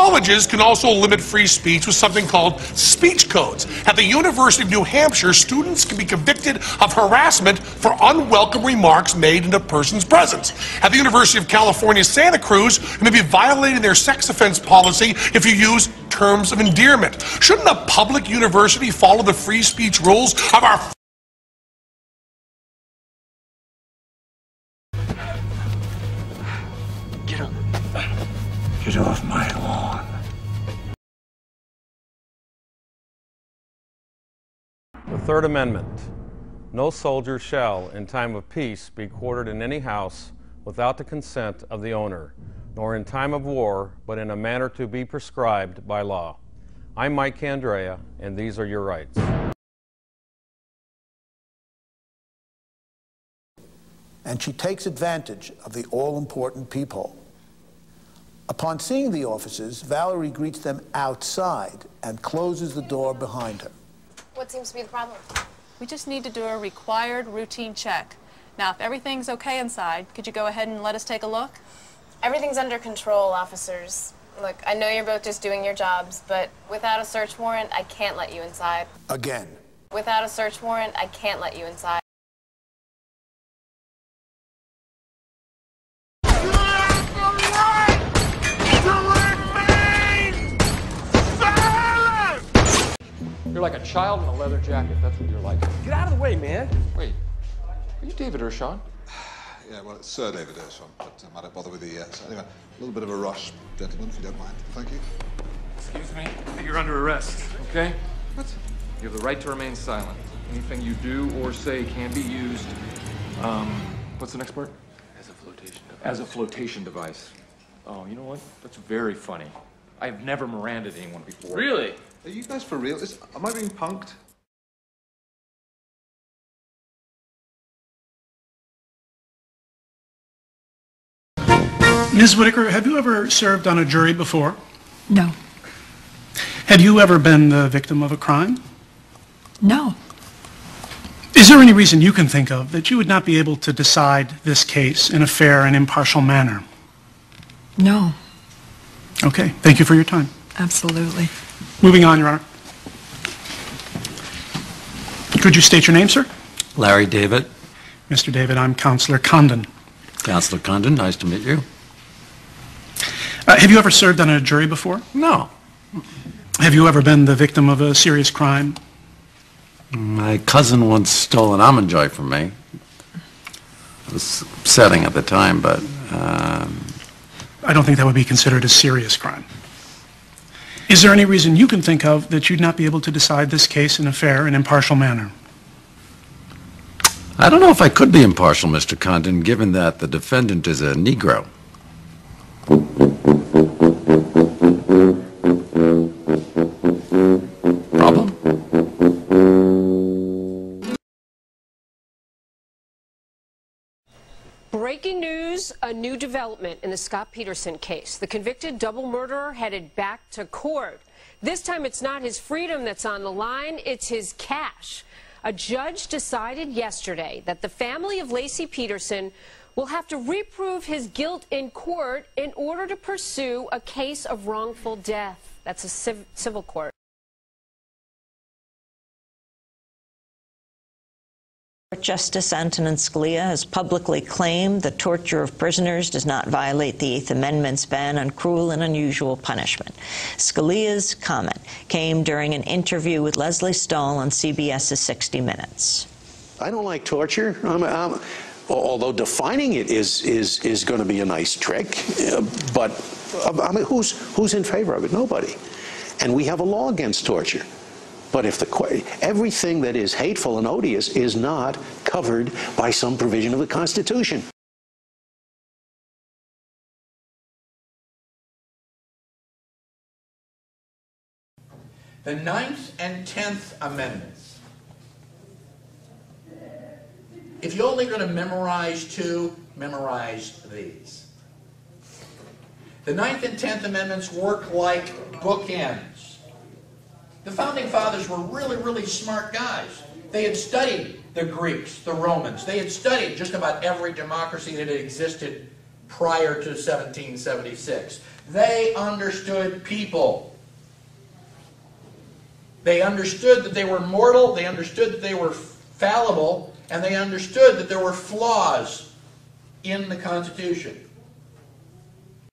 Colleges can also limit free speech with something called speech codes. At the University of New Hampshire, students can be convicted of harassment for unwelcome remarks made in a person's presence. At the University of California, Santa Cruz, you may be violating their sex offense policy if you use terms of endearment. Shouldn't a public university follow the free speech rules of our... Get off my lawn. The Third Amendment. No soldier shall, in time of peace, be quartered in any house without the consent of the owner, nor in time of war, but in a manner to be prescribed by law. I'm Mike Candrea, and these are your rights. And she takes advantage of the all-important peephole. Upon seeing the officers, Valerie greets them outside and closes the door behind her. What seems to be the problem? We just need to do a required routine check. Now, if everything's okay inside, could you go ahead and let us take a look? Everything's under control, officers. Look, I know you're both just doing your jobs, but without a search warrant, I can't let you inside. Again. Without a search warrant, I can't let you inside. You're like a child in a leather jacket. That's what you're like. Get out of the way, man. Wait, are you David Ershon? Yeah, well, it's Sir David Ershon, but I don't bother with the so anyway, a little bit of a rush, gentlemen, if you don't mind. Thank you. Excuse me? You're under arrest. Okay? What? You have the right to remain silent. Anything you do or say can be used, what's the next word? As a flotation device. As a flotation device. Oh, you know what? That's very funny. I've never Miranda'd anyone before. Really? Are you guys for real? Am I being punked? Ms. Whitaker, have you ever served on a jury before? No. Have you ever been the victim of a crime? No. Is there any reason you can think of that you would not be able to decide this case in a fair and impartial manner? No. Okay. Thank you for your time. Absolutely. Moving on, Your Honor. Could you state your name, sir? Larry David. Mr. David, I'm Counselor Condon. Counselor Condon, nice to meet you. Have you ever served on a jury before? No. Have you ever been the victim of a serious crime? My cousin once stole an almond joy from me. It was upsetting at the time, but... I don't think that would be considered a serious crime. Is there any reason you can think of that you'd not be able to decide this case in a fair and impartial manner? I don't know if I could be impartial, Mr. Condon, given that the defendant is a Negro. Problem? Breaking news, a new development in the Scott Peterson case. The convicted double murderer headed back to court. This time it's not his freedom that's on the line, it's his cash. A judge decided yesterday that the family of Laci Peterson will have to reprove his guilt in court in order to pursue a case of wrongful death. That's a civil court. Justice Antonin Scalia has publicly claimed the torture of prisoners does not violate the Eighth Amendment's ban on cruel and unusual punishment. Scalia's comment came during an interview with Leslie Stahl on CBS's 60 Minutes. I don't like torture, although defining it is going to be a nice trick. But I mean, who's in favor of it? Nobody. And we have a law against torture. But if everything that is hateful and odious is not covered by some provision of the Constitution. The 9th and 10th Amendments. If you're only going to memorize two, memorize these. The 9th and 10th Amendments work like bookends. The Founding Fathers were really, really smart guys. They had studied the Greeks, the Romans. They had studied just about every democracy that had existed prior to 1776. They understood people. They understood that they were mortal, they understood that they were fallible, and they understood that there were flaws in the Constitution.